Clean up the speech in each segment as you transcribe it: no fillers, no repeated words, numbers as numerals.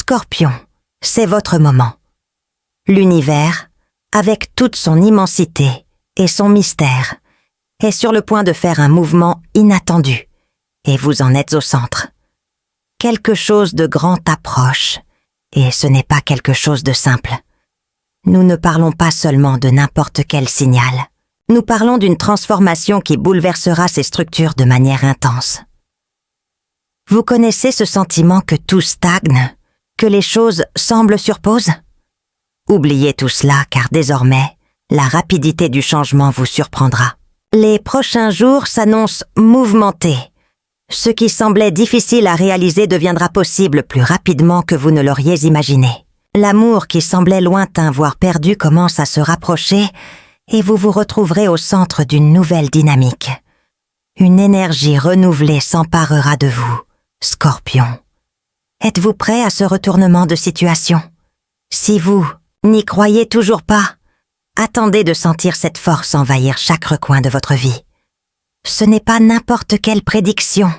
Scorpion, c'est votre moment. L'univers, avec toute son immensité et son mystère, est sur le point de faire un mouvement inattendu, et vous en êtes au centre. Quelque chose de grand approche, et ce n'est pas quelque chose de simple. Nous ne parlons pas seulement de n'importe quel signal. Nous parlons d'une transformation qui bouleversera ces structures de manière intense. Vous connaissez ce sentiment que tout stagne, que les choses semblent sur pause? Oubliez tout cela car désormais, la rapidité du changement vous surprendra. Les prochains jours s'annoncent mouvementés. Ce qui semblait difficile à réaliser deviendra possible plus rapidement que vous ne l'auriez imaginé. L'amour qui semblait lointain voire perdu commence à se rapprocher et vous vous retrouverez au centre d'une nouvelle dynamique. Une énergie renouvelée s'emparera de vous, Scorpion. Êtes-vous prêt à ce retournement de situation? Si vous n'y croyez toujours pas, attendez de sentir cette force envahir chaque recoin de votre vie. Ce n'est pas n'importe quelle prédiction,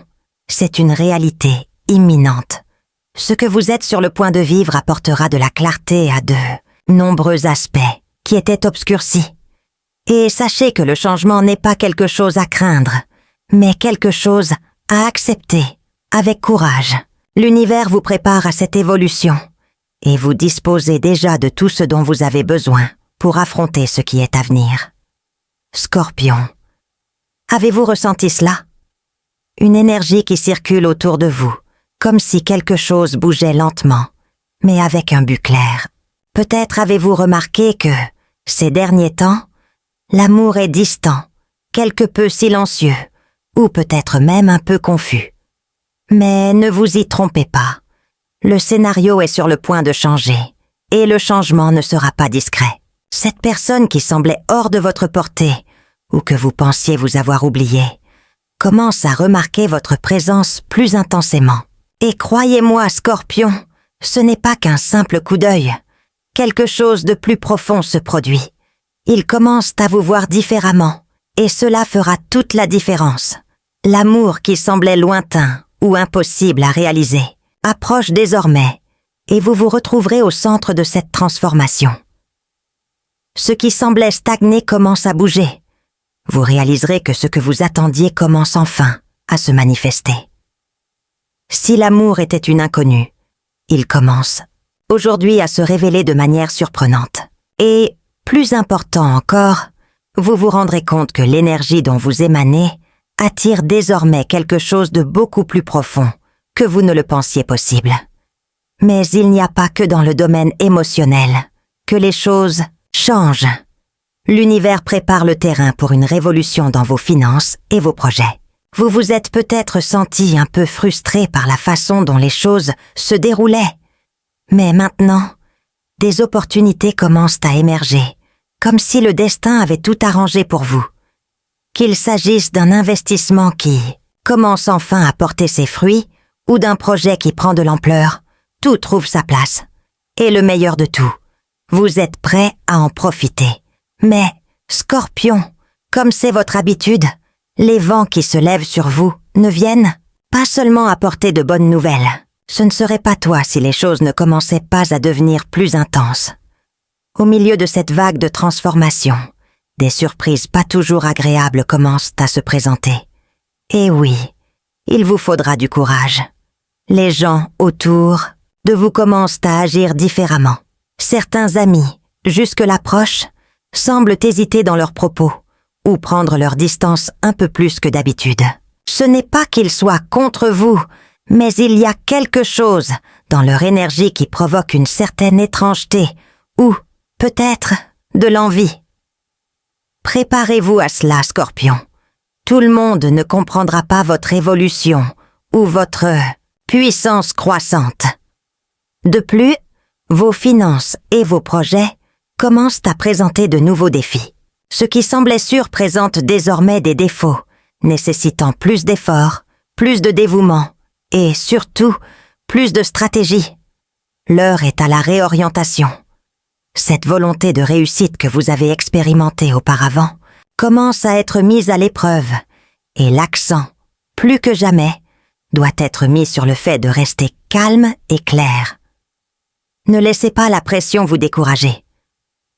c'est une réalité imminente. Ce que vous êtes sur le point de vivre apportera de la clarté à de nombreux aspects qui étaient obscurcis. Et sachez que le changement n'est pas quelque chose à craindre, mais quelque chose à accepter avec courage. L'univers vous prépare à cette évolution et vous disposez déjà de tout ce dont vous avez besoin pour affronter ce qui est à venir. Scorpion, avez-vous ressenti cela? Une énergie qui circule autour de vous, comme si quelque chose bougeait lentement, mais avec un but clair. Peut-être avez-vous remarqué que, ces derniers temps, l'amour est distant, quelque peu silencieux, ou peut-être même un peu confus. Mais ne vous y trompez pas. Le scénario est sur le point de changer, et le changement ne sera pas discret. Cette personne qui semblait hors de votre portée, ou que vous pensiez vous avoir oublié, commence à remarquer votre présence plus intensément. Et croyez-moi, Scorpion, ce n'est pas qu'un simple coup d'œil. Quelque chose de plus profond se produit. Ils commencent à vous voir différemment, et cela fera toute la différence. L'amour qui semblait lointain ou impossible à réaliser approche désormais, et vous vous retrouverez au centre de cette transformation. Ce qui semblait stagner commence à bouger. Vous réaliserez que ce que vous attendiez commence enfin à se manifester. Si l'amour était une inconnue, il commence aujourd'hui à se révéler de manière surprenante. Et, plus important encore, vous vous rendrez compte que l'énergie dont vous émanez attire désormais quelque chose de beaucoup plus profond que vous ne le pensiez possible. Mais il n'y a pas que dans le domaine émotionnel que les choses changent. L'univers prépare le terrain pour une révolution dans vos finances et vos projets. Vous vous êtes peut-être senti un peu frustré par la façon dont les choses se déroulaient. Mais maintenant, des opportunités commencent à émerger, comme si le destin avait tout arrangé pour vous. Qu'il s'agisse d'un investissement qui commence enfin à porter ses fruits ou d'un projet qui prend de l'ampleur, tout trouve sa place. Et le meilleur de tout, vous êtes prêt à en profiter. Mais, Scorpion, comme c'est votre habitude, les vents qui se lèvent sur vous ne viennent pas seulement apporter de bonnes nouvelles. Ce ne serait pas toi si les choses ne commençaient pas à devenir plus intenses. Au milieu de cette vague de transformation, des surprises pas toujours agréables commencent à se présenter. Et oui, il vous faudra du courage. Les gens autour de vous commencent à agir différemment. Certains amis, jusque-là proches, semblent hésiter dans leurs propos ou prendre leur distance un peu plus que d'habitude. Ce n'est pas qu'ils soient contre vous, mais il y a quelque chose dans leur énergie qui provoque une certaine étrangeté ou, peut-être, de l'envie. Préparez-vous à cela, Scorpion. Tout le monde ne comprendra pas votre évolution ou votre puissance croissante. De plus, vos finances et vos projets commencent à présenter de nouveaux défis. Ce qui semblait sûr présente désormais des défauts, nécessitant plus d'efforts, plus de dévouement et, surtout, plus de stratégie. L'heure est à la réorientation. Cette volonté de réussite que vous avez expérimentée auparavant commence à être mise à l'épreuve et l'accent, plus que jamais, doit être mis sur le fait de rester calme et clair. Ne laissez pas la pression vous décourager.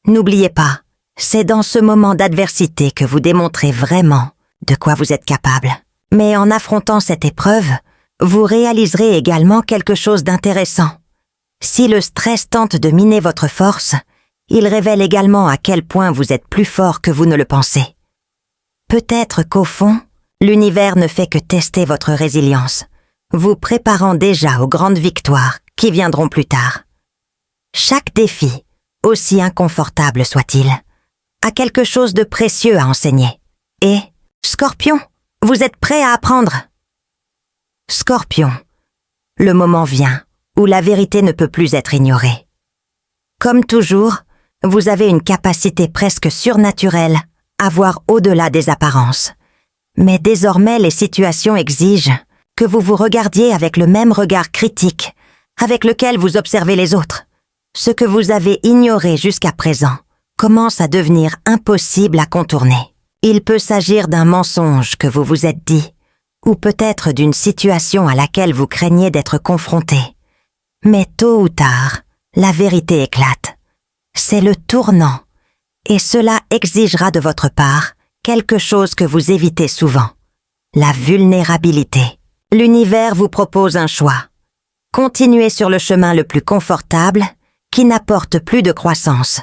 N'oubliez pas, c'est dans ce moment d'adversité que vous démontrez vraiment de quoi vous êtes capable. Mais en affrontant cette épreuve, vous réaliserez également quelque chose d'intéressant. Si le stress tente de miner votre force, il révèle également à quel point vous êtes plus fort que vous ne le pensez. Peut-être qu'au fond, l'univers ne fait que tester votre résilience, vous préparant déjà aux grandes victoires qui viendront plus tard. Chaque défi, aussi inconfortable soit-il, a quelque chose de précieux à enseigner. Et, Scorpion, vous êtes prêt à apprendre? Scorpion, le moment vient où la vérité ne peut plus être ignorée. Comme toujours, vous avez une capacité presque surnaturelle à voir au-delà des apparences. Mais désormais, les situations exigent que vous vous regardiez avec le même regard critique avec lequel vous observez les autres. Ce que vous avez ignoré jusqu'à présent commence à devenir impossible à contourner. Il peut s'agir d'un mensonge que vous vous êtes dit, ou peut-être d'une situation à laquelle vous craignez d'être confronté. Mais tôt ou tard, la vérité éclate. C'est le tournant, et cela exigera de votre part quelque chose que vous évitez souvent, la vulnérabilité. L'univers vous propose un choix. Continuez sur le chemin le plus confortable, qui n'apporte plus de croissance,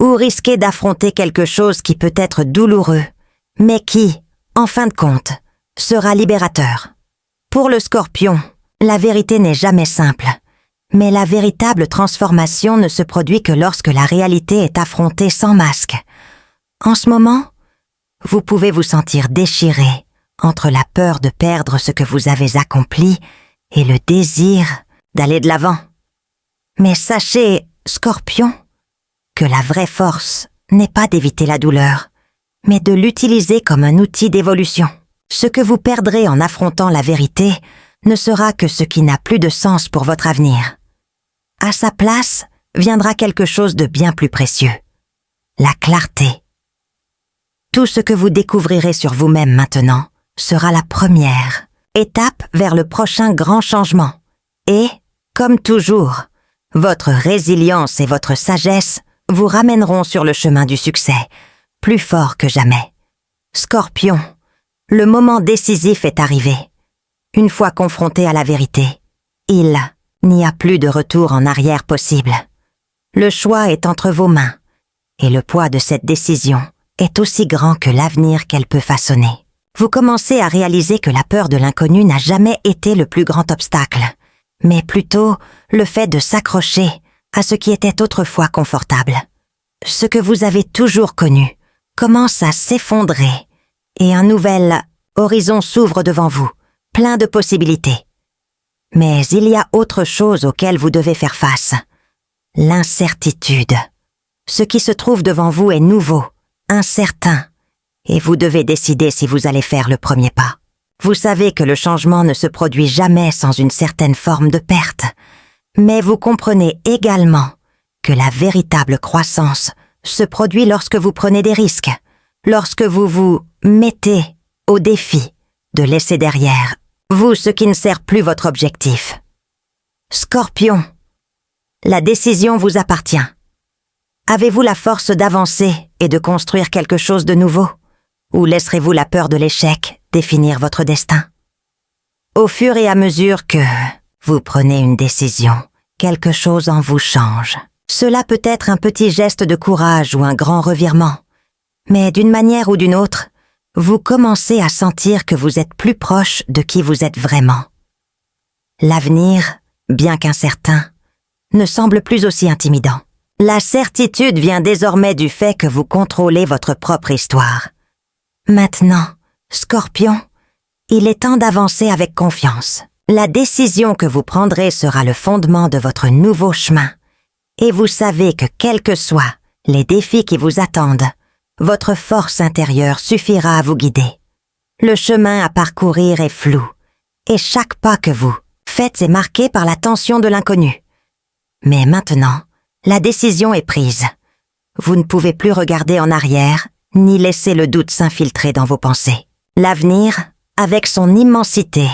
ou risquez d'affronter quelque chose qui peut être douloureux, mais qui, en fin de compte, sera libérateur. Pour le Scorpion, la vérité n'est jamais simple, mais la véritable transformation ne se produit que lorsque la réalité est affrontée sans masque. En ce moment, vous pouvez vous sentir déchiré entre la peur de perdre ce que vous avez accompli et le désir d'aller de l'avant. Mais sachez, Scorpion, que la vraie force n'est pas d'éviter la douleur, mais de l'utiliser comme un outil d'évolution. Ce que vous perdrez en affrontant la vérité ne sera que ce qui n'a plus de sens pour votre avenir. À sa place viendra quelque chose de bien plus précieux, la clarté. Tout ce que vous découvrirez sur vous-même maintenant sera la première étape vers le prochain grand changement. Et, comme toujours, votre résilience et votre sagesse vous ramèneront sur le chemin du succès, plus fort que jamais. Scorpion, le moment décisif est arrivé. Une fois confronté à la vérité, il n'y a plus de retour en arrière possible. Le choix est entre vos mains, et le poids de cette décision est aussi grand que l'avenir qu'elle peut façonner. Vous commencez à réaliser que la peur de l'inconnu n'a jamais été le plus grand obstacle, mais plutôt le fait de s'accrocher à ce qui était autrefois confortable. Ce que vous avez toujours connu commence à s'effondrer et un nouvel horizon s'ouvre devant vous, plein de possibilités. Mais il y a autre chose auquel vous devez faire face. L'incertitude. Ce qui se trouve devant vous est nouveau, incertain, et vous devez décider si vous allez faire le premier pas. Vous savez que le changement ne se produit jamais sans une certaine forme de perte, mais vous comprenez également que la véritable croissance se produit lorsque vous prenez des risques, lorsque vous vous mettez au défi de laisser derrière vous ce qui ne sert plus votre objectif. Scorpion, la décision vous appartient. Avez-vous la force d'avancer et de construire quelque chose de nouveau, ou laisserez-vous la peur de l'échec définir votre destin? Au fur et à mesure que vous prenez une décision, quelque chose en vous change. Cela peut être un petit geste de courage ou un grand revirement, mais d'une manière ou d'une autre, vous commencez à sentir que vous êtes plus proche de qui vous êtes vraiment. L'avenir, bien qu'incertain, ne semble plus aussi intimidant. La certitude vient désormais du fait que vous contrôlez votre propre histoire. Maintenant, Scorpion, il est temps d'avancer avec confiance. La décision que vous prendrez sera le fondement de votre nouveau chemin. Et vous savez que quels que soient les défis qui vous attendent, votre force intérieure suffira à vous guider. Le chemin à parcourir est flou, et chaque pas que vous faites est marqué par la tension de l'inconnu. Mais maintenant, la décision est prise. Vous ne pouvez plus regarder en arrière, ni laisser le doute s'infiltrer dans vos pensées. L'avenir, avec son immensité,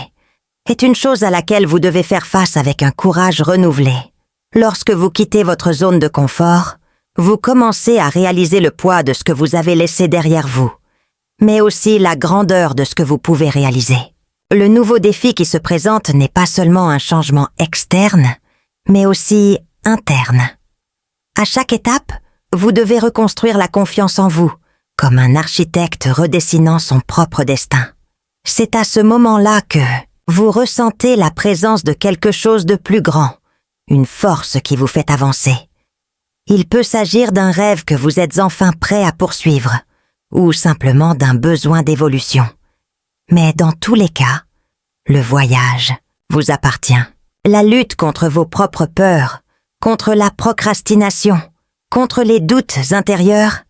est une chose à laquelle vous devez faire face avec un courage renouvelé. Lorsque vous quittez votre zone de confort, vous commencez à réaliser le poids de ce que vous avez laissé derrière vous, mais aussi la grandeur de ce que vous pouvez réaliser. Le nouveau défi qui se présente n'est pas seulement un changement externe, mais aussi interne. À chaque étape, vous devez reconstruire la confiance en vous, comme un architecte redessinant son propre destin. C'est à ce moment-là que vous ressentez la présence de quelque chose de plus grand, une force qui vous fait avancer. Il peut s'agir d'un rêve que vous êtes enfin prêt à poursuivre, ou simplement d'un besoin d'évolution. Mais dans tous les cas, le voyage vous appartient. La lutte contre vos propres peurs, contre la procrastination, contre les doutes intérieurs,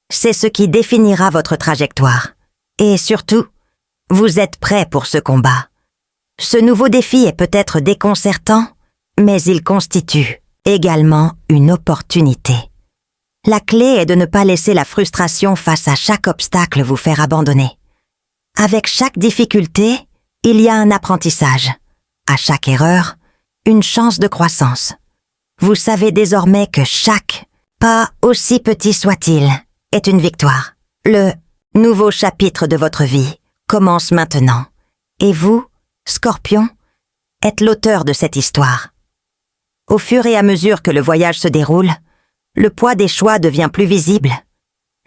c'est ce qui définira votre trajectoire. Et surtout, vous êtes prêt pour ce combat. Ce nouveau défi est peut-être déconcertant, mais il constitue également une opportunité. La clé est de ne pas laisser la frustration face à chaque obstacle vous faire abandonner. Avec chaque difficulté, il y a un apprentissage. À chaque erreur, une chance de croissance. Vous savez désormais que chaque pas, aussi petit soit-il, est une victoire. Le nouveau chapitre de votre vie commence maintenant. Et vous, Scorpion, êtes l'auteur de cette histoire. Au fur et à mesure que le voyage se déroule, le poids des choix devient plus visible.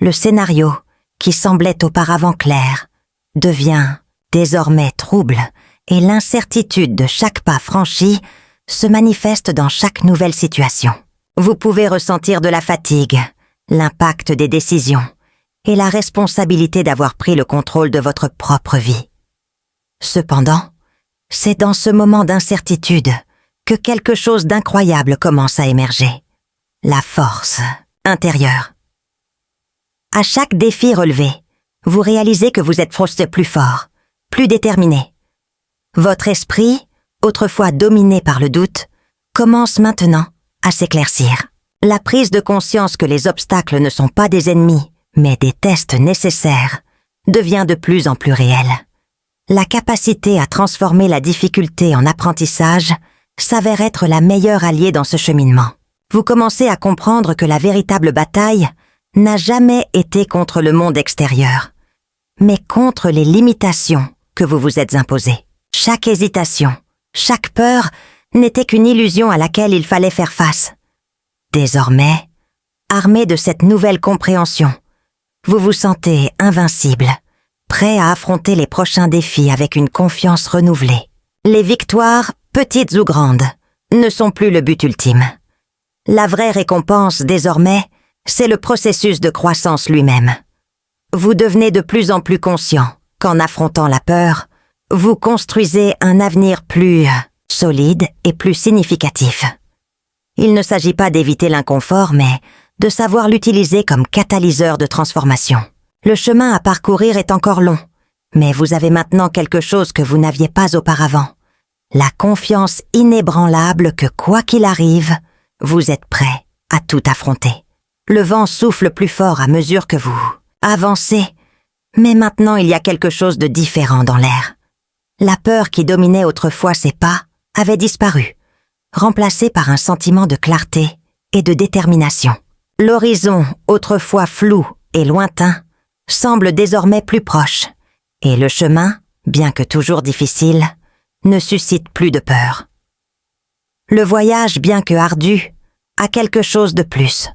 Le scénario, qui semblait auparavant clair, devient désormais trouble et l'incertitude de chaque pas franchi se manifeste dans chaque nouvelle situation. Vous pouvez ressentir de la fatigue, l'impact des décisions et la responsabilité d'avoir pris le contrôle de votre propre vie. Cependant, c'est dans ce moment d'incertitude que quelque chose d'incroyable commence à émerger. La force intérieure. À chaque défi relevé, vous réalisez que vous êtes plus fort, plus déterminé. Votre esprit, autrefois dominé par le doute, commence maintenant à s'éclaircir. La prise de conscience que les obstacles ne sont pas des ennemis, mais des tests nécessaires, devient de plus en plus réelle. La capacité à transformer la difficulté en apprentissage s'avère être la meilleure alliée dans ce cheminement. Vous commencez à comprendre que la véritable bataille n'a jamais été contre le monde extérieur, mais contre les limitations que vous vous êtes imposées. Chaque hésitation, chaque peur n'était qu'une illusion à laquelle il fallait faire face. Désormais, armé de cette nouvelle compréhension, vous vous sentez invincible, prêt à affronter les prochains défis avec une confiance renouvelée. Les victoires, petites ou grandes, ne sont plus le but ultime. La vraie récompense, désormais, c'est le processus de croissance lui-même. Vous devenez de plus en plus conscient qu'en affrontant la peur, vous construisez un avenir plus solide et plus significatif. Il ne s'agit pas d'éviter l'inconfort, mais de savoir l'utiliser comme catalyseur de transformation. Le chemin à parcourir est encore long, mais vous avez maintenant quelque chose que vous n'aviez pas auparavant. La confiance inébranlable que, quoi qu'il arrive, vous êtes prêt à tout affronter. Le vent souffle plus fort à mesure que vous avancez, mais maintenant il y a quelque chose de différent dans l'air. La peur qui dominait autrefois ses pas avait disparu, remplacée par un sentiment de clarté et de détermination. L'horizon, autrefois flou et lointain, semble désormais plus proche, et le chemin, bien que toujours difficile, ne suscite plus de peur. Le voyage, bien que ardu, a quelque chose de plus,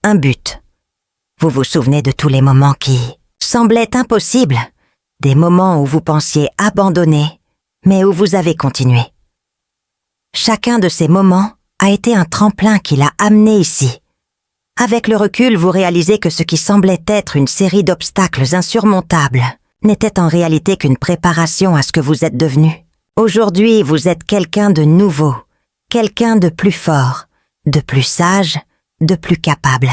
un but. Vous vous souvenez de tous les moments qui semblaient impossibles, des moments où vous pensiez abandonner, mais où vous avez continué. Chacun de ces moments a été un tremplin qui l'a amené ici. Avec le recul, vous réalisez que ce qui semblait être une série d'obstacles insurmontables n'était en réalité qu'une préparation à ce que vous êtes devenu. Aujourd'hui, vous êtes quelqu'un de nouveau, quelqu'un de plus fort, de plus sage, de plus capable.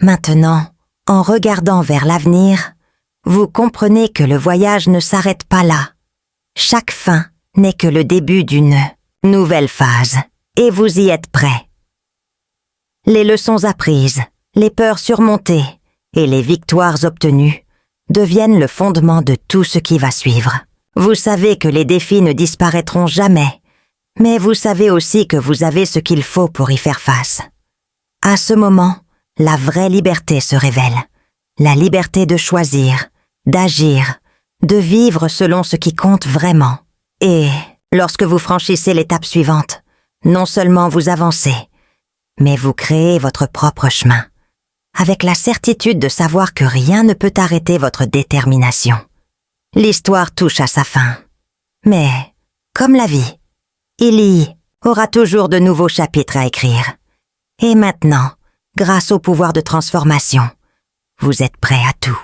Maintenant, en regardant vers l'avenir, vous comprenez que le voyage ne s'arrête pas là. Chaque fin n'est que le début d'une nouvelle phase, et vous y êtes prêt. Les leçons apprises, les peurs surmontées et les victoires obtenues deviennent le fondement de tout ce qui va suivre. Vous savez que les défis ne disparaîtront jamais, Mais vous savez aussi que vous avez ce qu'il faut pour y faire face. À ce moment, la vraie liberté se révèle. La liberté de choisir, d'agir, de vivre selon ce qui compte vraiment. Et lorsque vous franchissez l'étape suivante, non seulement vous avancez, mais vous créez votre propre chemin, avec la certitude de savoir que rien ne peut arrêter votre détermination. L'histoire touche à sa fin. Mais, comme la vie, il y aura toujours de nouveaux chapitres à écrire. Et maintenant, grâce au pouvoir de transformation, vous êtes prêt à tout.